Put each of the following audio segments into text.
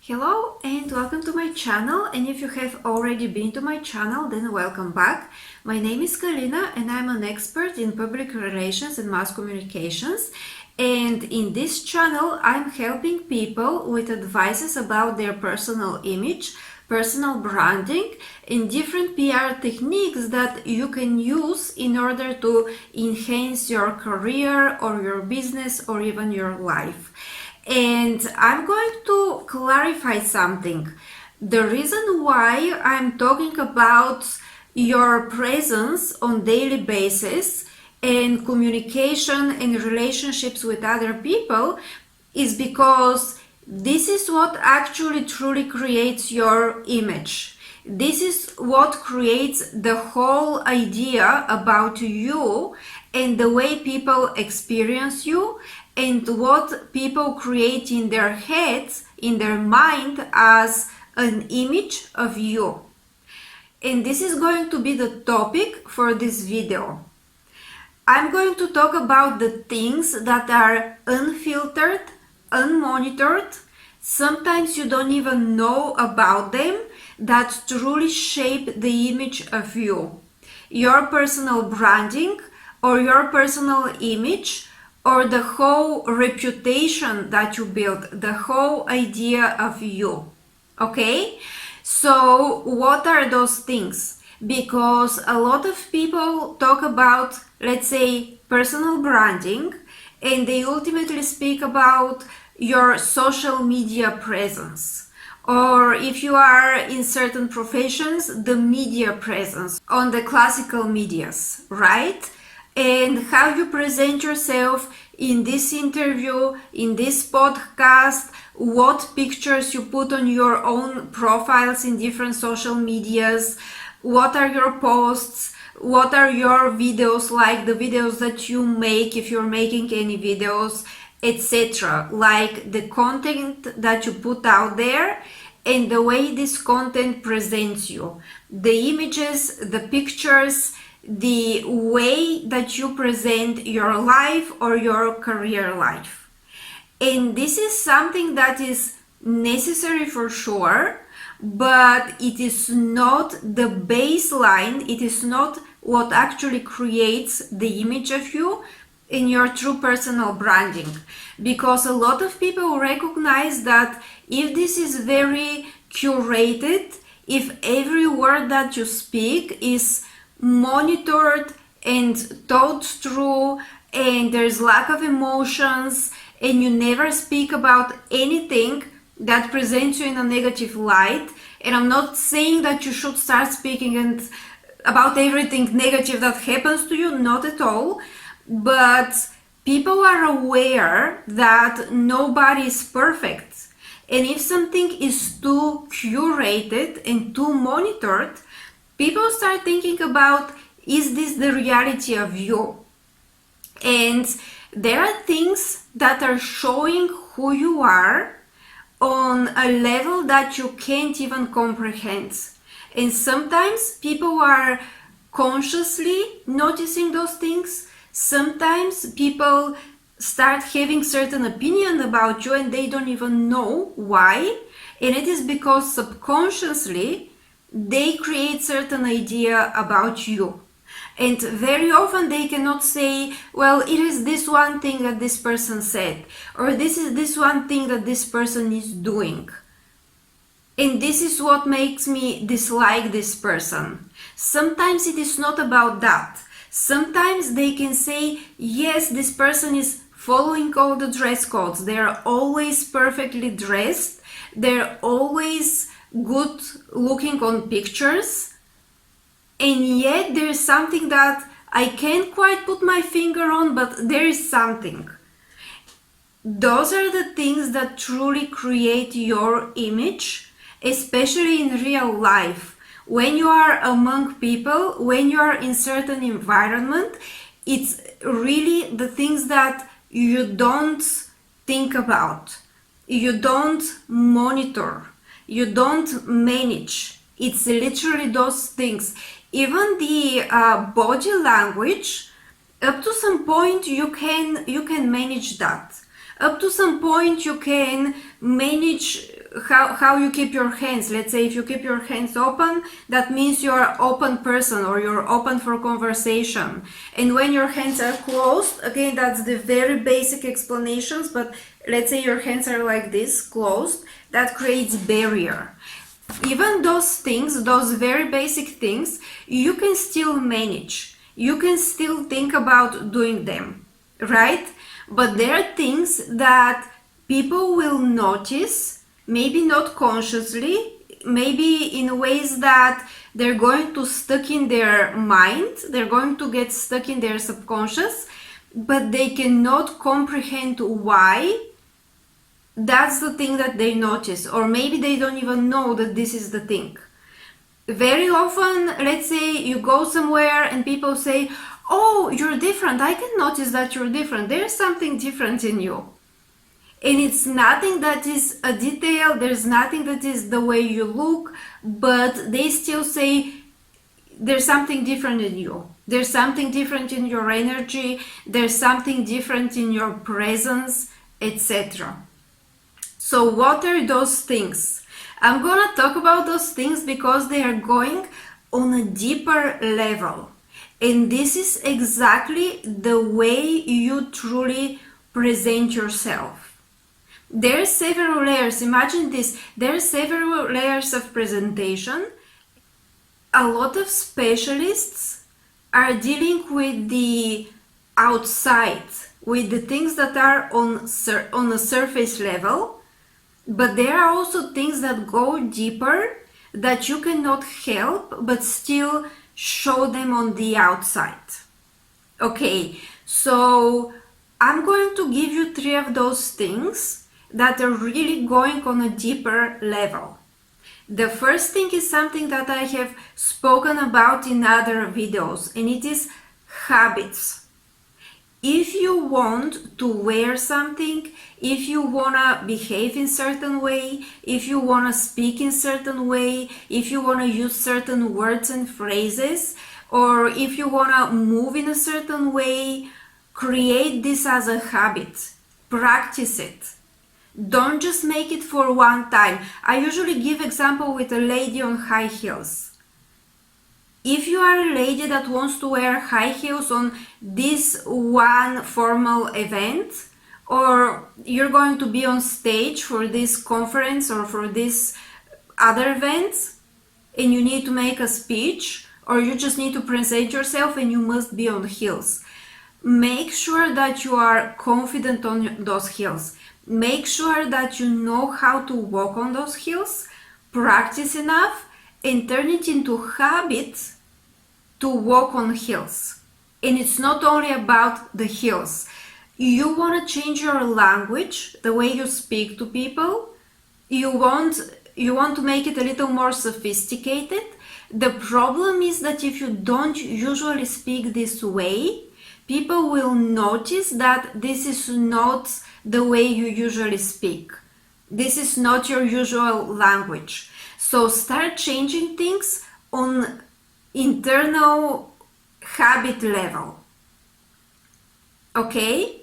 Hello and welcome to my channel, and if you have already been to my channel, then welcome back. My name is Kalina and I'm an expert in public relations and mass communications, and in this channel I'm helping people with advices about their personal image, personal branding and different PR techniques that you can use in order to enhance your career or your business or even your life. And I'm going to clarify something. The reason why I'm talking about your presence on daily basis and communication and relationships with other people is because this is what actually truly creates your image. This is what creates the whole idea about you and the way people experience you and what people create in their heads, in their mind, as an image of you. And this is going to be the topic for this video. I'm going to talk about the things that are unfiltered, unmonitored, sometimes you don't even know about them, that truly shape the image of you. Your personal branding or your personal image, or the whole reputation that you build, the whole idea of you. Okay? So what are those things? Because a lot of people talk about, let's say, personal branding, and they ultimately speak about your social media presence. Or if you are in certain professions, the media presence on the classical medias, right? And how you present yourself in this interview, in this podcast, what pictures you put on your own profiles in different social medias, what are your posts, what are your videos like, the videos that you make if you're making any videos, etc. Like the content that you put out there and the way this content presents you, the images, the pictures, the way that you present your life or your career life. And this is something that is necessary for sure, but it is not the baseline, it is not what actually creates the image of you in your true personal branding. Because a lot of people recognize that if this is very curated, if every word that you speak is monitored and thought through, and there's lack of emotions, and you never speak about anything that presents you in a negative light. And I'm not saying that you should start speaking about everything negative that happens to you, not at all, but people are aware that nobody is perfect, and if something is too curated and too monitored, people start thinking about, is this the reality of you? And there are things that are showing who you are on a level that you can't even comprehend. And sometimes people are consciously noticing those things. Sometimes people start having certain opinion about you and they don't even know why. And it is because subconsciously they create certain idea about you. And very often they cannot say, well, it is this one thing that this person said, or this is this one thing that this person is doing, and this is what makes me dislike this person. Sometimes it is not about that. Sometimes they can say, yes, this person is following all the dress codes. They're always perfectly dressed. They're always good looking on pictures, and yet there's something that I can't quite put my finger on, but there is something. Those are the things that truly create your image, especially in real life. When you are among people, when you are in certain environment, it's really the things that you don't think about, you don't monitor, you don't manage. It's literally those things. Even the body language, up to some point you can manage that. Up to some point you can manage how you keep your hands. Let's say if you keep your hands open, that means you're an open person or you're open for conversation. And when your hands are closed, again, that's the very basic explanations, but let's say your hands are like this, closed, that creates barrier. Even those things, those very basic things, you can still manage. You can still think about doing them, right? But there are things that people will notice, maybe not consciously, maybe in ways that they're going to stuck in their mind, they're going to get stuck in their subconscious, but they cannot comprehend why. That's the thing that they notice, or maybe they don't even know that this is the thing. Very often, let's say you go somewhere and people say, oh, you're different. I can notice that you're different. There's something different in you. And it's nothing that is a detail. There's nothing that is the way you look, but they still say there's something different in you. There's something different in your energy. There's something different in your presence, etc. So what are those things? I'm gonna talk about those things because they are going on a deeper level. And this is exactly the way you truly present yourself. There are several layers. Imagine this. There are several layers of presentation. A lot of specialists are dealing with the outside, with the things that are on a surface level. But there are also things that go deeper that you cannot help but still show them on the outside. Okay, so I'm going to give you 3 of those things that are really going on a deeper level. The first thing is something that I have spoken about in other videos, and it is habits. If you want to wear something, if you want to behave in certain way, if you want to speak in certain way, if you want to use certain words and phrases, or if you want to move in a certain way, create this as a habit. Practice it. Don't just make it for one time. I usually give example with a lady on high heels. If you are a lady that wants to wear high heels on this one formal event, or you're going to be on stage for this conference or for this other event, and you need to make a speech, or you just need to present yourself and you must be on heels, make sure that you are confident on those heels. Make sure that you know how to walk on those heels, practice enough, and turn it into habit to walk on heels. And it's not only about the heels. You want to change your language, the way you speak to people. You want to make it a little more sophisticated. The problem is that if you don't usually speak this way, people will notice that this is not the way you usually speak. This is not your usual language. So start changing things on internal habit level. Okay?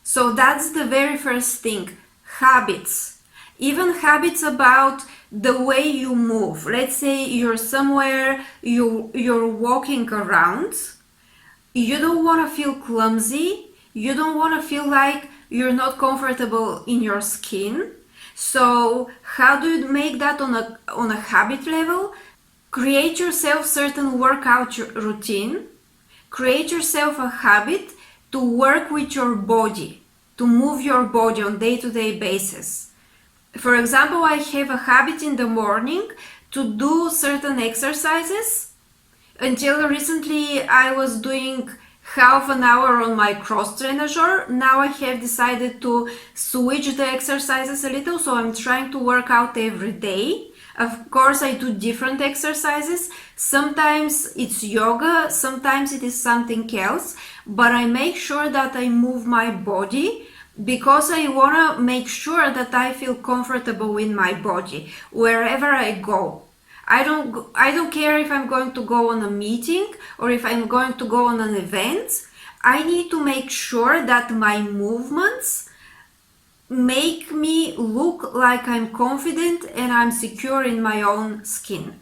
So that's the very first thing. Habits. Even habits about the way you move. Let's say you're somewhere, you're walking around. You don't want to feel clumsy. You don't want to feel like you're not comfortable in your skin. So how do you make that on a habit level? Create yourself certain workout routine. Create yourself a habit to work with your body, to move your body on day-to-day basis. For example, I have a habit in the morning to do certain exercises. Until recently, I was doing half an hour on my cross trainer. Now I have decided to switch the exercises a little, so I'm trying to work out every day. Of course, I do different exercises. Sometimes it's yoga, sometimes it is something else, but I make sure that I move my body because I want to make sure that I feel comfortable in my body wherever I go. I don't care if I'm going to go on a meeting or if I'm going to go on an event. I need to make sure that my movements make me look like I'm confident and I'm secure in my own skin.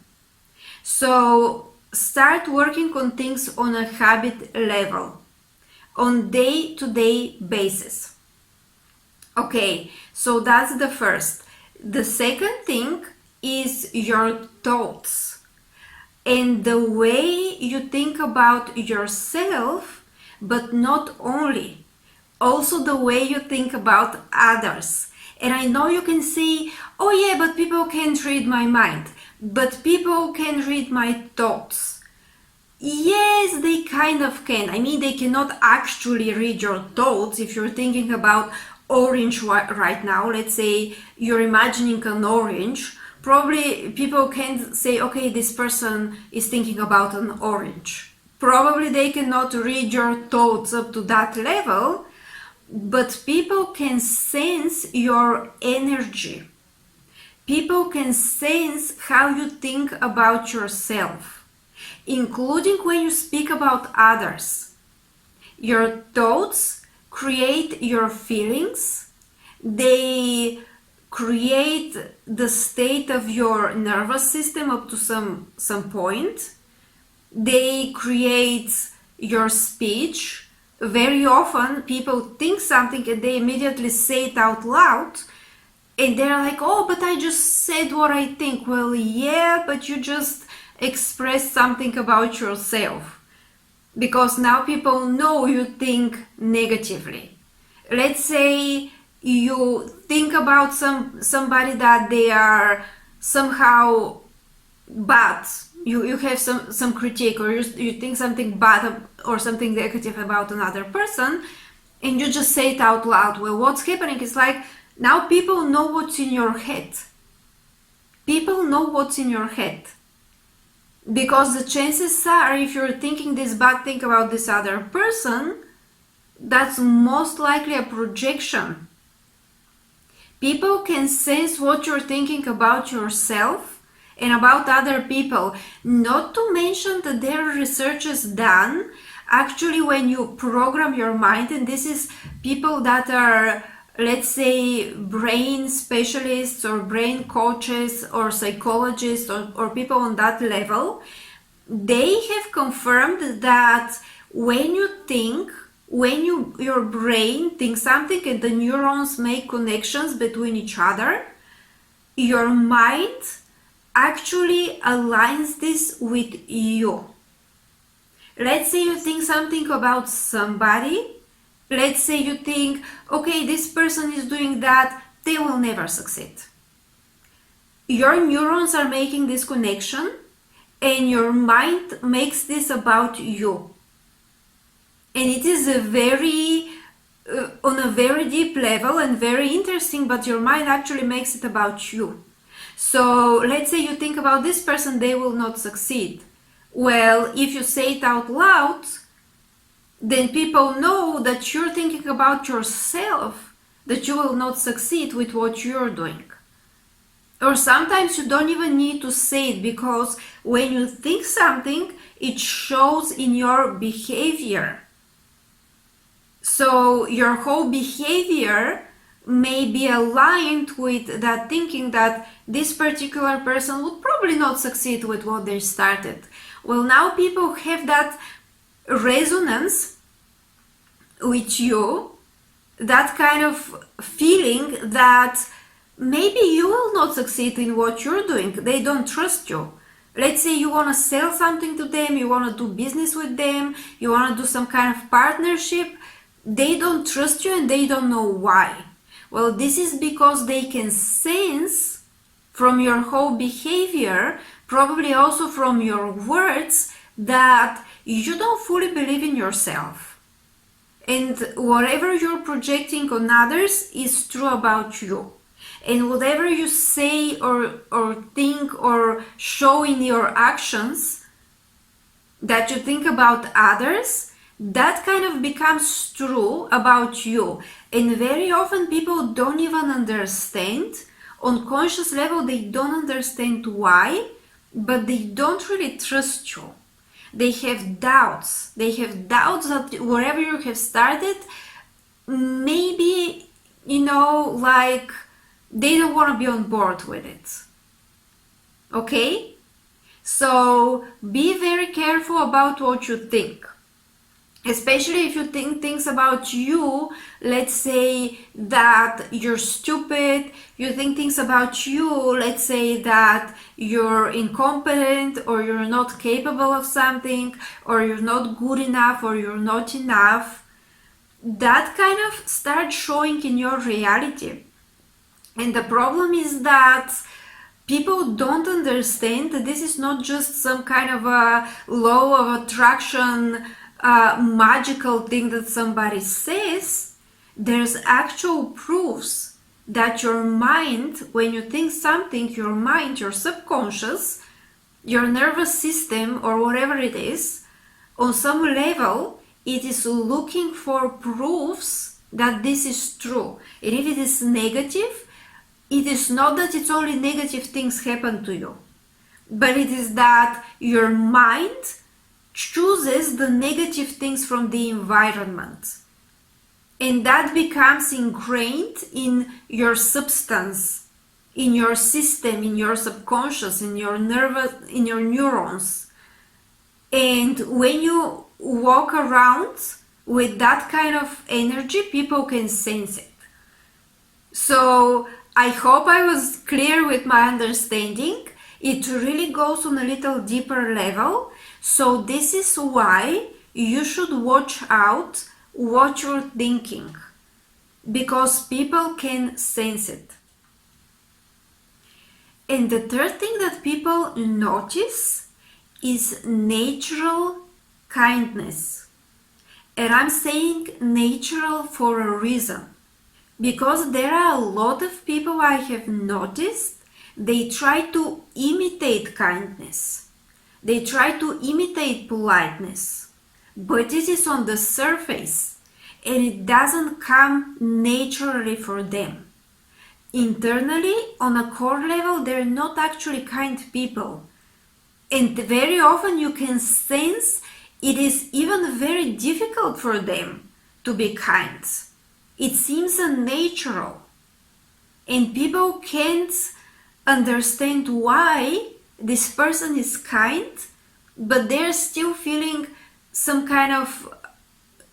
So start working on things on a habit level, on day-to-day basis. Okay, so that's the first. The second thing is your thoughts and the way you think about yourself, but not only, also the way you think about others. And I know you can say, oh yeah, but people can't read my mind, but people can read my thoughts. Yes, they kind of can. I mean, they cannot actually read your thoughts. If you're thinking about orange right now, let's say you're imagining an orange, probably people can say, okay, this person is thinking about an orange. Probably they cannot read your thoughts up to that level, but people can sense your energy. People can sense how you think about yourself, including when you speak about others. Your thoughts create your feelings. They create the state of your nervous system up to some point. They create your speech. Very often people think something and they immediately say it out loud, and they're like, oh, but I just said what I think. Well, yeah, but you just expressed something about yourself, because now people know you think negatively. Let's say you think about somebody that they are somehow bad. You have some critique, or you think something bad or something negative about another person, and you just say it out loud. Well, what's happening is like, now people know what's in your head. People know what's in your head. Because the chances are, if you're thinking this bad thing about this other person, that's most likely a projection. People can sense what you're thinking about yourself and about other people. Not to mention that there are researches done, actually, when you program your mind, and this is people that are, let's say, brain specialists or brain coaches or psychologists or people on that level, they have confirmed that when you think, when your brain thinks something and the neurons make connections between each other, your mind actually aligns this with you. Let's say you think something about somebody. Let's say you think, okay, this person is doing that, they will never succeed. Your neurons are making this connection, and your mind makes this about you. And it is a very, on a very deep level and very interesting, but your mind actually makes it about you. So let's say you think about this person, they will not succeed. Well, if you say it out loud, then people know that you're thinking about yourself, that you will not succeed with what you're doing. Or sometimes you don't even need to say it, because when you think something, it shows in your behavior. So your whole behavior may be aligned with that thinking that this particular person would probably not succeed with what they started. Well, now people have that resonance with you, that kind of feeling that maybe you will not succeed in what you're doing. They don't trust you. Let's say you want to sell something to them, you want to do business with them, you want to do some kind of partnership. They don't trust you and they don't know why. Well, this is because they can sense from your whole behavior, probably also from your words, that you don't fully believe in yourself. And whatever you're projecting on others is true about you. And whatever you say or think or show in your actions that you think about others, that kind of becomes true about you. And very often people don't even understand. On conscious level, they don't understand why, but they don't really trust you. They have doubts. They have doubts that wherever you have started, maybe like they don't want to be on board with it. Okay? So be very careful about what you think. Especially if you think things about you, let's say that you're stupid, you think things about you, let's say that you're incompetent or you're not capable of something or you're not good enough or you're not enough, that kind of starts showing in your reality. And the problem is that people don't understand that this is not just some kind of a law of attraction, magical thing that somebody says. There's actual proofs that your mind, when you think something, your mind, your subconscious, your nervous system or whatever it is, on some level, it is looking for proofs that this is true. And if it is negative, it is not that it's only negative things happen to you, but it is that your mind chooses the negative things from the environment. And that becomes ingrained in your substance, in your system, in your subconscious, in your neurons. And when you walk around with that kind of energy, people can sense it. So I hope I was clear with my understanding. It really goes on a little deeper level. So this is why you should watch out what you're thinking, because people can sense it. And the third thing that people notice is natural kindness. And I'm saying natural for a reason. Because there are a lot of people I have noticed, they try to imitate kindness. They try to imitate politeness. But it is on the surface and it doesn't come naturally for them. Internally, on a core level, they're not actually kind people. And very often you can sense it is even very difficult for them to be kind. It seems unnatural. And people can't understand why this person is kind, but they're still feeling some kind of,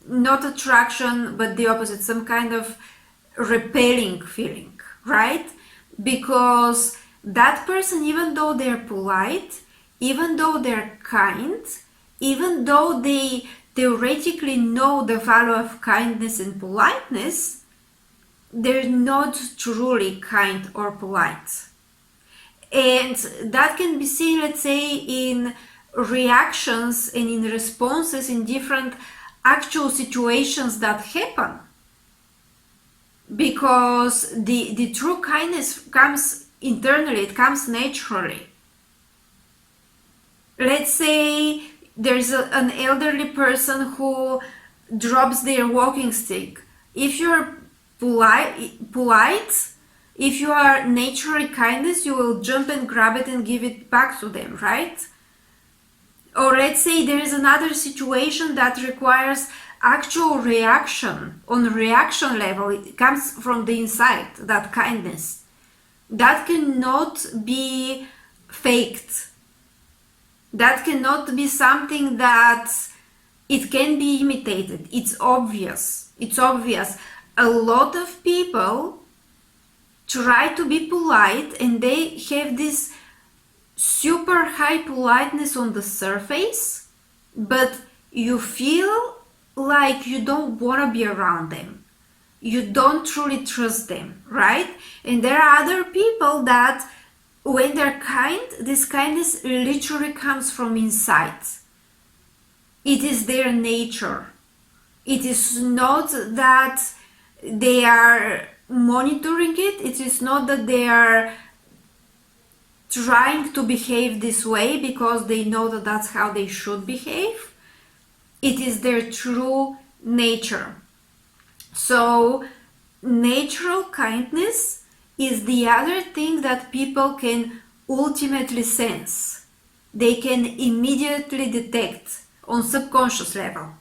not attraction, but the opposite, some kind of repelling feeling, right? Because that person, even though they're polite, even though they're kind, even though they theoretically know the value of kindness and politeness, they're not truly kind or polite. And that can be seen, let's say, in reactions and in responses in different actual situations that happen. Because the true kindness comes internally, it comes naturally. Let's say there's an elderly person who drops their walking stick. If you're polite, if you are naturally kindness, you will jump and grab it and give it back to them, right? Or let's say there is another situation that requires actual reaction. On the reaction level, it comes from the inside, that kindness. That cannot be faked. That cannot be something that it can be imitated. It's obvious. It's obvious. A lot of people try to be polite and they have this super high politeness on the surface, but you feel like you don't want to be around them. You don't truly trust them, right? And there are other people that when they're kind, this kindness literally comes from inside. It is their nature. It is not that they are monitoring it. It is not that they are trying to behave this way because they know that that's how they should behave. It is their true nature. So, natural kindness is the other thing that people can ultimately sense. They can immediately detect on subconscious level.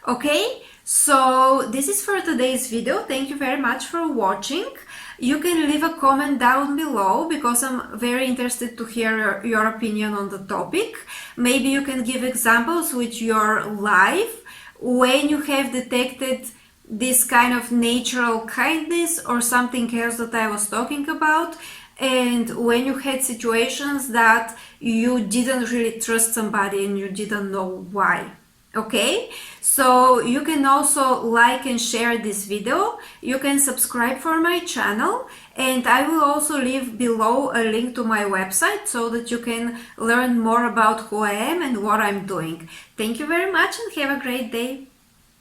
Okay? So this is for today's video. Thank you very much for watching. You can leave a comment down below because I'm very interested to hear your opinion on the topic. Maybe you can give examples with your life when you have detected this kind of natural kindness or something else that I was talking about, and when you had situations that you didn't really trust somebody and you didn't know why. Okay, so you can also like and share this video. You can subscribe for my channel, and I will also leave below a link to my website so that you can learn more about who I am and what I'm doing. Thank you very much and have a great day.